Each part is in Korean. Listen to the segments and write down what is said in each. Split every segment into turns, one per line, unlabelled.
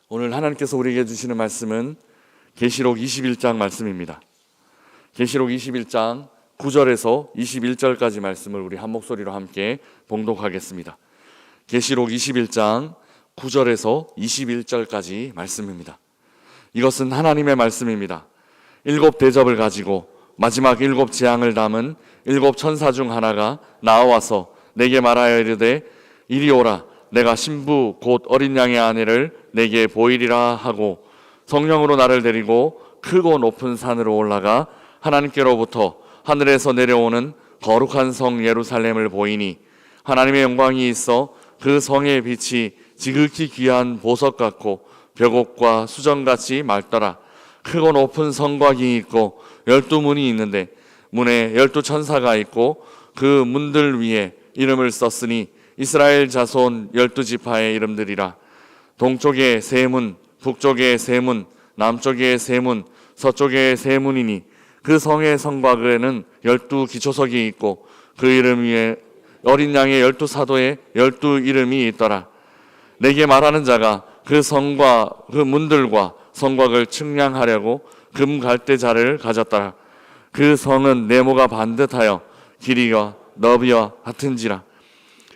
오늘 하나님께서 우리에게 주시는 말씀은 계시록 21장 말씀입니다. 계시록 21장 9절에서 21절까지 말씀을 우리 한 목소리로 함께 봉독하겠습니다. 계시록 21장 9절에서 21절까지 말씀입니다. 이것은 하나님의 말씀입니다. 7 대접을 가지고 마지막 7 재앙을 담은 7 천사 중 하나가 나와서 내게 말하여 이르되 이리 오라, 내가 신부 곧 어린 양의 아내를 내게 보이리라 하고 성령으로 나를 데리고 크고 높은 산으로 올라가 하나님께로부터 하늘에서 내려오는 거룩한 성 예루살렘을 보이니 하나님의 영광이 있어 그 성의 빛이 지극히 귀한 보석 같고 벽옥과 수정같이 맑더라. 크고 높은 성곽이 있고 12문이 있는데 문에 12 천사가 있고 그 문들 위에 이름을 썼으니 이스라엘 자손 12지파의 이름들이라. 동쪽에 3문, 북쪽에 3문, 남쪽에 3문, 서쪽에 3문이니 그 성의 성곽에는 12 기초석이 있고 그 이름 위에 어린 양의 12 사도의 12 이름이 있더라. 내게 말하는 자가 그 성과 그 문들과 성곽을 측량하려고 금 갈대자를 가졌더라. 그 성은 네모가 반듯하여 길이가 너비와 같은지라.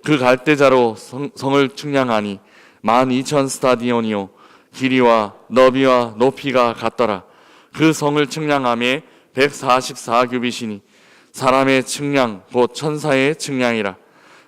그 갈대자로 성을 측량하니 12,000 스타디온이요 길이와 너비와 높이가 같더라. 그 성을 측량함에 144규빗이니 사람의 측량 곧 천사의 측량이라.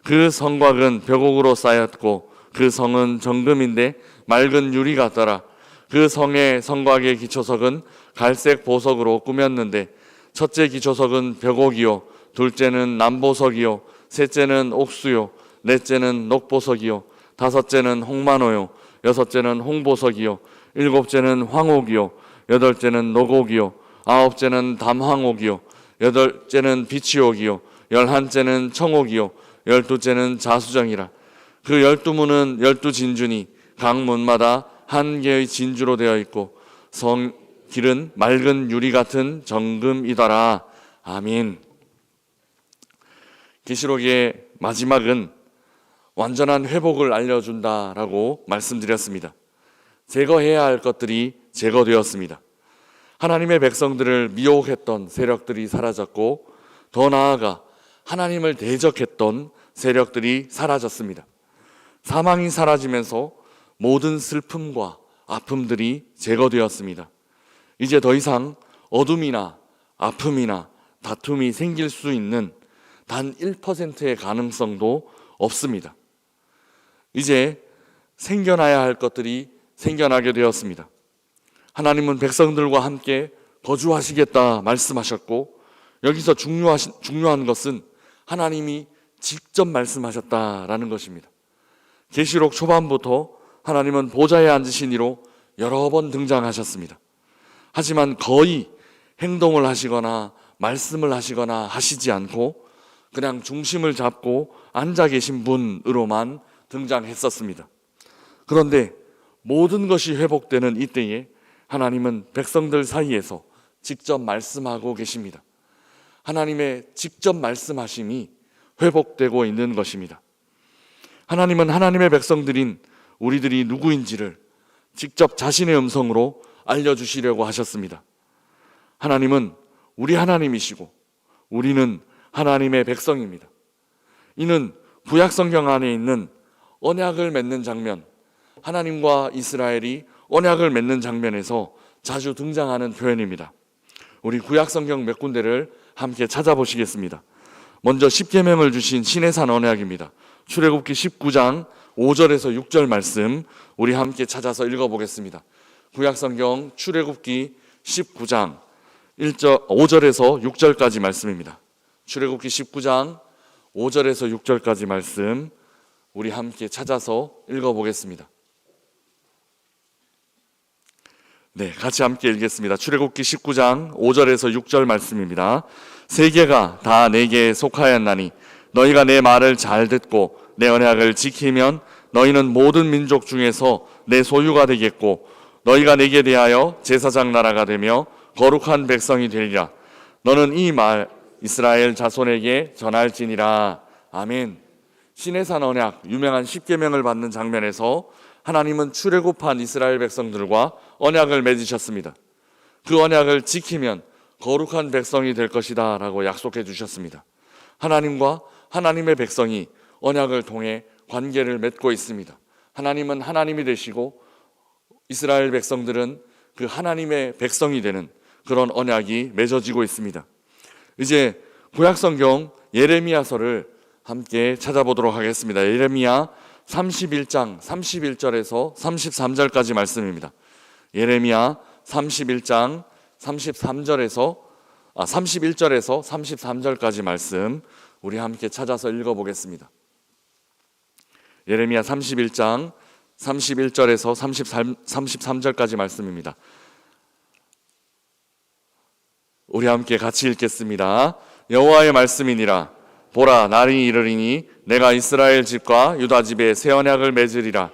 그 성곽은 벽옥으로 쌓였고 그 성은 정금인데 맑은 유리 같더라. 그 성의 성곽의 기초석은 갈색 보석으로 꾸몄는데 첫째 기초석은 벽옥이요 둘째는 남보석이요 셋째는 옥수요 넷째는 녹보석이요 다섯째는 홍만호요 여섯째는 홍보석이요 일곱째는 황옥이요 여덟째는 녹옥이요 아홉째는 담황옥이요 여덟째는 비치옥이요 열한째는 청옥이요 12째는 자수정이라. 그 12문은 12진주니 각 문마다 한 개의 진주로 되어 있고 성 길은 맑은 유리 같은 정금이더라. 아멘. 계시록의 마지막은 완전한 회복을 알려준다라고 말씀드렸습니다. 제거해야 할 것들이 제거되었습니다. 하나님의 백성들을 미혹했던 세력들이 사라졌고 더 나아가 하나님을 대적했던 세력들이 사라졌습니다. 사망이 사라지면서 모든 슬픔과 아픔들이 제거되었습니다. 이제 더 이상 어둠이나 아픔이나 다툼이 생길 수 있는 단 1%의 가능성도 없습니다. 이제 생겨나야 할 것들이 생겨나게 되었습니다. 하나님은 백성들과 함께 거주하시겠다 말씀하셨고 여기서 중요한 것은 하나님이 직접 말씀하셨다라는 것입니다. 계시록 초반부터 하나님은 보좌에 앉으신 이로 여러 번 등장하셨습니다. 하지만 거의 행동을 하시거나 말씀을 하시거나 하시지 않고 그냥 중심을 잡고 앉아 계신 분으로만 등장했었습니다. 그런데 모든 것이 회복되는 이때에 하나님은 백성들 사이에서 직접 말씀하고 계십니다. 하나님의 직접 말씀하심이 회복되고 있는 것입니다. 하나님은 하나님의 백성들인 우리들이 누구인지를 직접 자신의 음성으로 알려주시려고 하셨습니다. 하나님은 우리 하나님이시고 우리는 하나님의 백성입니다. 이는 구약성경 안에 있는 언약을 맺는 장면, 하나님과 이스라엘이 언약을 맺는 장면에서 자주 등장하는 표현입니다. 우리 구약성경 몇 군데를 함께 찾아보시겠습니다. 먼저 십계명을 주신 시내산 언약입니다. 출애굽기 19장 5절에서 6절 말씀 우리 함께 찾아서 읽어보겠습니다. 구약성경 출애굽기 19장 5절에서 6절까지 말씀입니다. 출애굽기 19장 5절에서 6절까지 말씀 우리 함께 찾아서 읽어보겠습니다. 네, 같이 함께 읽겠습니다. 출애굽기 19장 5절에서 6절 말씀입니다. 세계가 다 내게 속하였나니 너희가 내 말을 잘 듣고 내 언약을 지키면 너희는 모든 민족 중에서 내 소유가 되겠고 너희가 내게 대하여 제사장 나라가 되며 거룩한 백성이 되리라. 너는 이 말 이스라엘 자손에게 전할지니라. 아멘. 시내산 언약, 유명한 십계명을 받는 장면에서 하나님은 출애굽한 이스라엘 백성들과 언약을 맺으셨습니다. 그 언약을 지키면 거룩한 백성이 될 것이다 라고 약속해 주셨습니다. 하나님과 하나님의 백성이 언약을 통해 관계를 맺고 있습니다. 하나님은 하나님이 되시고 이스라엘 백성들은 그 하나님의 백성이 되는 그런 언약이 맺어지고 있습니다. 이제 구약성경 예레미야서를 함께 찾아보도록 하겠습니다. 예레미야 31장 31절에서 33절까지 말씀입니다. 예레미야 31장 31절에서 33절까지 말씀 우리 함께 찾아서 읽어보겠습니다. 예레미야 31장 31절에서 33절까지 말씀입니다. 우리 함께 같이 읽겠습니다. 여호와의 말씀이니라. 보라, 날이 이르리니 내가 이스라엘 집과 유다 집에 새 언약을 맺으리라.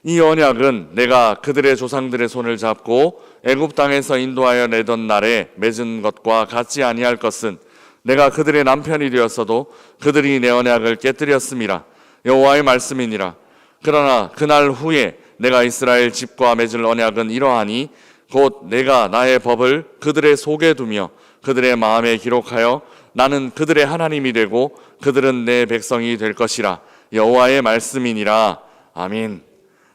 이 언약은 내가 그들의 조상들의 손을 잡고 애굽 땅에서 인도하여 내던 날에 맺은 것과 같지 아니할 것은 내가 그들의 남편이 되었어도 그들이 내 언약을 깨뜨렸음이라. 여호와의 말씀이니라. 그러나 그날 후에 내가 이스라엘 집과 맺을 언약은 이러하니 곧 내가 나의 법을 그들의 속에 두며 그들의 마음에 기록하여 나는 그들의 하나님이 되고 그들은 내 백성이 될 것이라. 여호와의 말씀이니라. 아멘.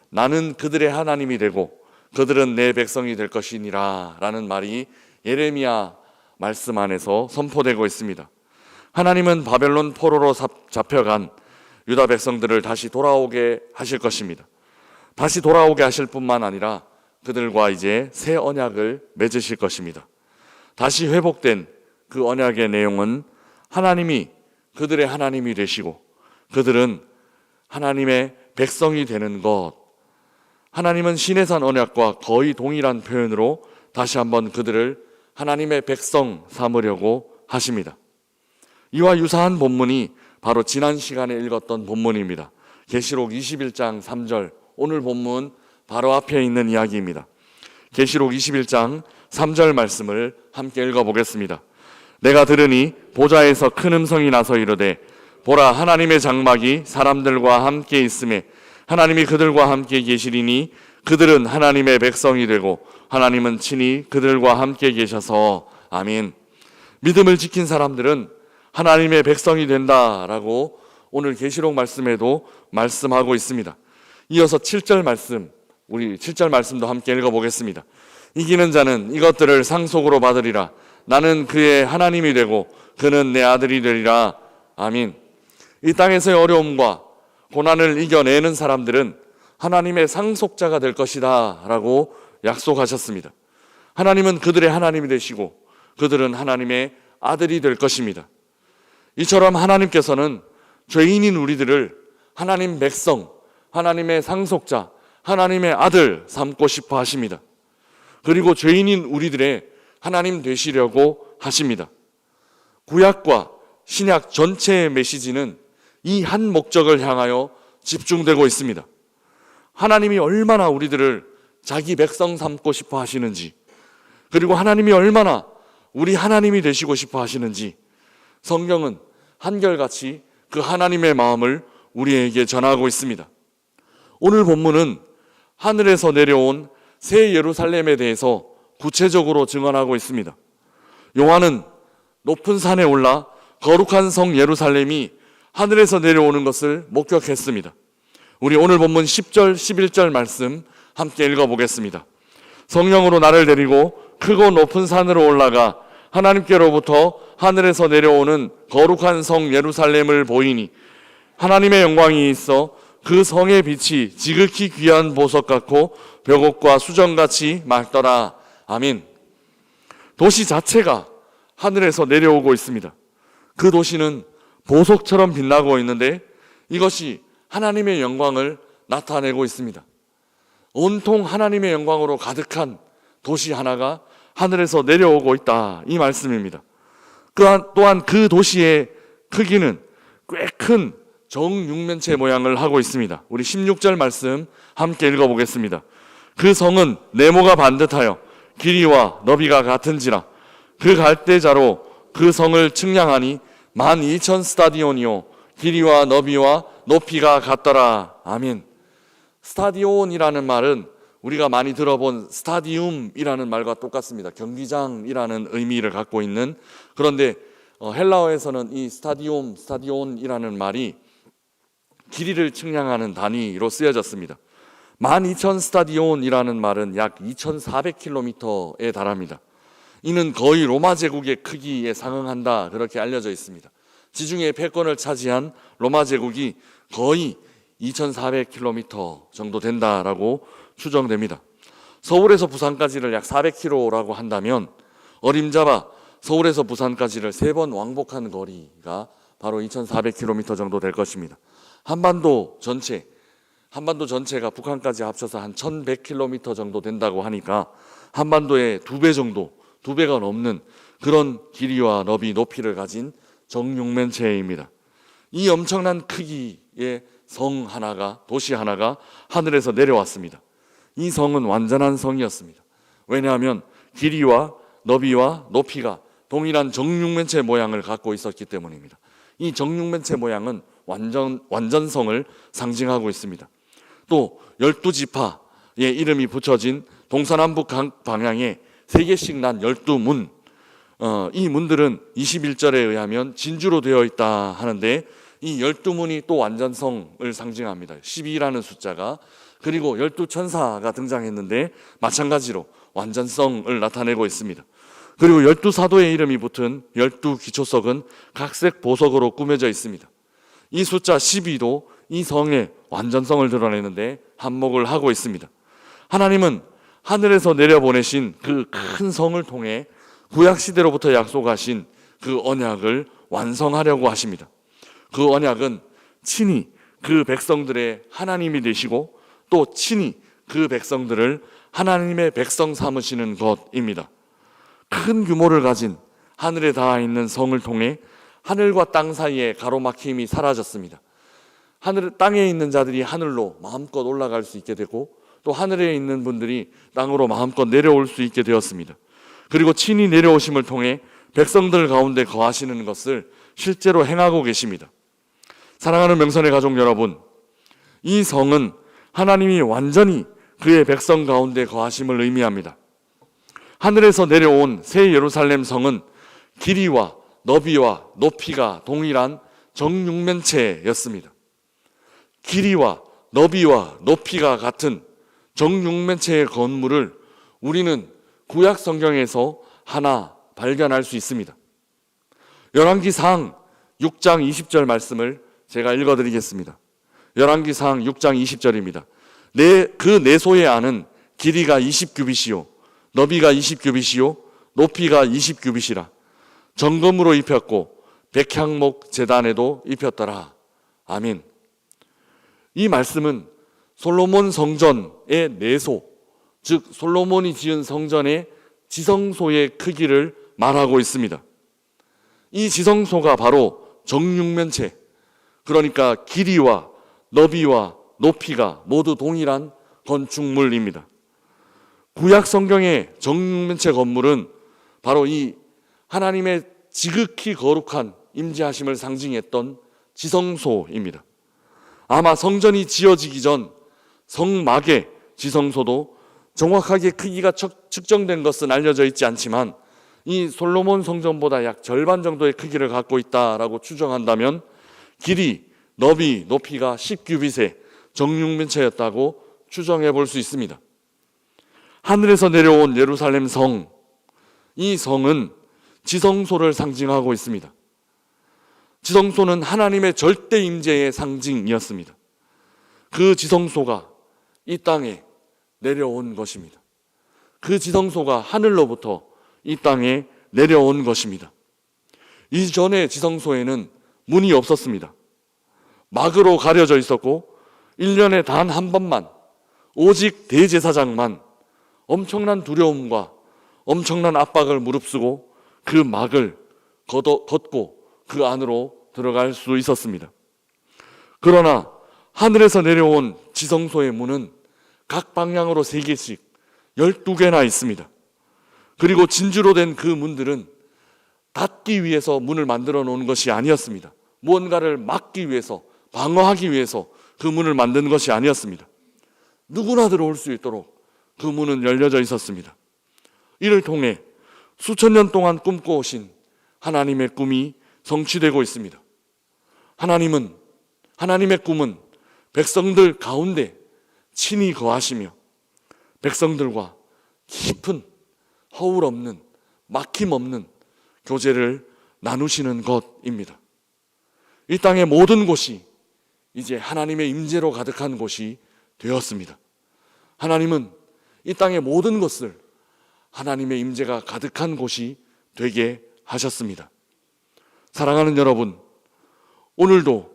나는 그들의 하나님이 되고 그들은 내 백성이 될 것이니라 라는 말이 예레미야 말씀 안에서 선포되고 있습니다. 하나님은 바벨론 포로로 잡혀간 유다 백성들을 다시 돌아오게 하실 것입니다. 다시 돌아오게 하실 뿐만 아니라 그들과 이제 새 언약을 맺으실 것입니다. 다시 회복된 그 언약의 내용은 하나님이 그들의 하나님이 되시고 그들은 하나님의 백성이 되는 것. 하나님은 시내산 언약과 거의 동일한 표현으로 다시 한번 그들을 하나님의 백성 삼으려고 하십니다. 이와 유사한 본문이 바로 지난 시간에 읽었던 본문입니다. 계시록 21장 3절, 오늘 본문 바로 앞에 있는 이야기입니다. 계시록 21장 3절 말씀을 함께 읽어보겠습니다. 내가 들으니 보좌에서 큰 음성이 나서 이르되 보라, 하나님의 장막이 사람들과 함께 있음에 하나님이 그들과 함께 계시리니 그들은 하나님의 백성이 되고 하나님은 친히 그들과 함께 계셔서. 아멘. 믿음을 지킨 사람들은 하나님의 백성이 된다라고 오늘 계시록 말씀에도 말씀하고 있습니다. 이어서 7절 말씀, 우리 7절 말씀도 함께 읽어보겠습니다. 이기는 자는 이것들을 상속으로 받으리라. 나는 그의 하나님이 되고 그는 내 아들이 되리라. 아멘. 이 땅에서의 어려움과 고난을 이겨내는 사람들은 하나님의 상속자가 될 것이다 라고 약속하셨습니다. 하나님은 그들의 하나님이 되시고 그들은 하나님의 아들이 될 것입니다. 이처럼 하나님께서는 죄인인 우리들을 하나님 백성, 하나님의 상속자, 하나님의 아들 삼고 싶어 하십니다. 그리고 죄인인 우리들의 하나님 되시려고 하십니다. 구약과 신약 전체의 메시지는 이 한 목적을 향하여 집중되고 있습니다. 하나님이 얼마나 우리들을 자기 백성 삼고 싶어 하시는지, 그리고 하나님이 얼마나 우리 하나님이 되시고 싶어 하시는지 성경은 한결같이 그 하나님의 마음을 우리에게 전하고 있습니다. 오늘 본문은 하늘에서 내려온 새 예루살렘에 대해서 구체적으로 증언하고 있습니다. 요한은 높은 산에 올라 거룩한 성 예루살렘이 하늘에서 내려오는 것을 목격했습니다. 우리 오늘 본문 10절, 11절 말씀 함께 읽어보겠습니다. 성령으로 나를 데리고 크고 높은 산으로 올라가 하나님께로부터 하늘에서 내려오는 거룩한 성 예루살렘을 보이니 하나님의 영광이 있어 그 성의 빛이 지극히 귀한 보석 같고 벽옥과 수정같이 맑더라. 아멘. 도시 자체가 하늘에서 내려오고 있습니다. 그 도시는 보석처럼 빛나고 있는데 이것이 하나님의 영광을 나타내고 있습니다. 온통 하나님의 영광으로 가득한 도시 하나가 하늘에서 내려오고 있다, 이 말씀입니다. 또한 그 도시의 크기는 꽤 큰 정육면체 모양을 하고 있습니다. 우리 16절 말씀 함께 읽어보겠습니다. 그 성은 네모가 반듯하여 길이와 너비가 같은지라 그 갈대자로 그 성을 측량하니 12,000 스타디온이요 길이와 너비와 높이가 같더라. 아멘. 스타디온이라는 말은 우리가 많이 들어본 스타디움이라는 말과 똑같습니다. 경기장이라는 의미를 갖고 있는, 그런데 헬라어에서는 이 스타디온이라는 말이 길이를 측량하는 단위로 쓰여졌습니다. 12,000 스타디온이라는 말은 약 2,400km에 달합니다. 이는 거의 로마 제국의 크기에 상응한다, 그렇게 알려져 있습니다. 지중해 패권을 차지한 로마 제국이 거의 2,400km 정도 된다라고 추정됩니다. 서울에서 부산까지를 약 400km라고 한다면 어림잡아 서울에서 부산까지를 3번 왕복한 거리가 바로 2,400km 정도 될 것입니다. 한반도 전체가 북한까지 합쳐서 한 1,100km 정도 된다고 하니까 한반도의 2배 정도, 2배가 넘는 그런 길이와 너비, 높이를 가진 정육면체입니다. 이 엄청난 크기의 성 하나가, 도시 하나가 하늘에서 내려왔습니다. 이 성은 완전한 성이었습니다. 왜냐하면 길이와 너비와 높이가 동일한 정육면체 모양을 갖고 있었기 때문입니다. 이 정육면체 모양은 완전성을 상징하고 있습니다. 또 12지파의 이름이 붙여진 동서남북 방향에 3개씩 난 12문, 이 문들은 21절에 의하면 진주로 되어 있다 하는데, 이 12문이 또 완전성을 상징합니다. 12라는 숫자가, 그리고 12천사가 등장했는데 마찬가지로 완전성을 나타내고 있습니다. 그리고 12사도의 이름이 붙은 12기초석은 각색 보석으로 꾸며져 있습니다. 이 숫자 12도 이 성의 완전성을 드러내는데 한몫을 하고 있습니다. 하나님은 하늘에서 내려보내신 그 큰 성을 통해 구약시대로부터 약속하신 그 언약을 완성하려고 하십니다. 그 언약은 친히 그 백성들의 하나님이 되시고 또 친히 그 백성들을 하나님의 백성 삼으시는 것입니다. 큰 규모를 가진 하늘에 닿아 있는 성을 통해 하늘과 땅 사이에 가로막힘이 사라졌습니다. 땅에 있는 자들이 하늘로 마음껏 올라갈 수 있게 되고, 또 하늘에 있는 분들이 땅으로 마음껏 내려올 수 있게 되었습니다. 그리고 친히 내려오심을 통해 백성들 가운데 거하시는 것을 실제로 행하고 계십니다. 사랑하는 명선의 가족 여러분, 이 성은 하나님이 완전히 그의 백성 가운데 거하심을 의미합니다. 하늘에서 내려온 새 예루살렘 성은 길이와 너비와 높이가 동일한 정육면체였습니다. 길이와 너비와 높이가 같은 정육면체의 건물을 우리는 구약 성경에서 하나 발견할 수 있습니다. 열왕기상 6장 20절 말씀을 제가 읽어드리겠습니다. 열왕기상 6장 20절입니다. 그 내소의 안은 길이가 20규빗이요 너비가 20규빗이요 높이가 20규빗이라 정금으로 입혔고 백향목 제단에도 입혔더라. 아멘. 이 말씀은 솔로몬 성전의 내소, 즉 솔로몬이 지은 성전의 지성소의 크기를 말하고 있습니다. 이 지성소가 바로 정육면체, 그러니까 길이와 너비와 높이가 모두 동일한 건축물입니다. 구약 성경의 정육면체 건물은 바로 이 하나님의 지극히 거룩한 임재하심을 상징했던 지성소입니다. 아마 성전이 지어지기 전 성막의 지성소도 정확하게 크기가 측정된 것은 알려져 있지 않지만 이 솔로몬 성전보다 약 절반 정도의 크기를 갖고 있다라고 추정한다면 길이, 너비, 높이가 10규빗의 정육면체였다고 추정해 볼 수 있습니다. 하늘에서 내려온 예루살렘 성, 이 성은 지성소를 상징하고 있습니다. 지성소는 하나님의 절대 임재의 상징이었습니다. 그 지성소가 이 땅에 내려온 것입니다. 그 지성소가 하늘로부터 이 땅에 내려온 것입니다. 이전의 지성소에는 문이 없었습니다. 막으로 가려져 있었고 1년에 단 한 번만 오직 대제사장만 엄청난 두려움과 엄청난 압박을 무릅쓰고 그 막을 걷고 그 안으로 들어갈 수 있었습니다. 그러나 하늘에서 내려온 지성소의 문은 각 방향으로 3개씩 12개나 있습니다. 그리고 진주로 된 그 문들은 닫기 위해서 문을 만들어 놓은 것이 아니었습니다. 무언가를 막기 위해서, 방어하기 위해서 그 문을 만든 것이 아니었습니다. 누구나 들어올 수 있도록 그 문은 열려져 있었습니다. 이를 통해 수천 년 동안 꿈꿔오신 하나님의 꿈이 성취되고 있습니다. 하나님의 꿈은 백성들 가운데 친히 거하시며 백성들과 깊은 허울 없는 막힘 없는 교제를 나누시는 것입니다. 이 땅의 모든 곳이 이제 하나님의 임재로 가득한 곳이 되었습니다. 하나님은 이 땅의 모든 것을 하나님의 임재가 가득한 곳이 되게 하셨습니다. 사랑하는 여러분, 오늘도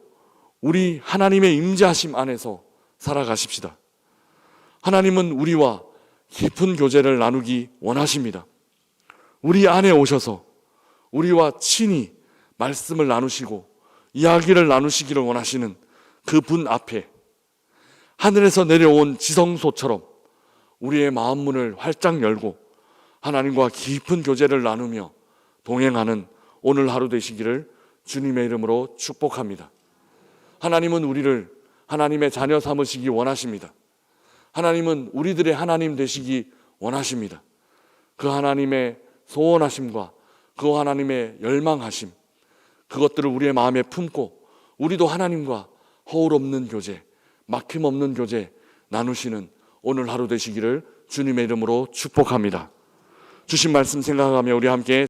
우리 하나님의 임재하심 안에서 살아가십시다. 하나님은 우리와 깊은 교제를 나누기 원하십니다. 우리 안에 오셔서 우리와 친히 말씀을 나누시고 이야기를 나누시기를 원하시는 그 분 앞에 하늘에서 내려온 지성소처럼 우리의 마음 문을 활짝 열고 하나님과 깊은 교제를 나누며 동행하는 오늘 하루 되시기를 주님의 이름으로 축복합니다. 하나님은 우리를 하나님의 자녀 삼으시기 원하십니다. 하나님은 우리들의 하나님 되시기 원하십니다. 그 하나님의 소원하심과 그 하나님의 열망하심, 그것들을 우리의 마음에 품고 우리도 하나님과 허울 없는 교제, 막힘 없는 교제 나누시는 오늘 하루 되시기를 주님의 이름으로 축복합니다. 주신 말씀 생각하며 우리 함께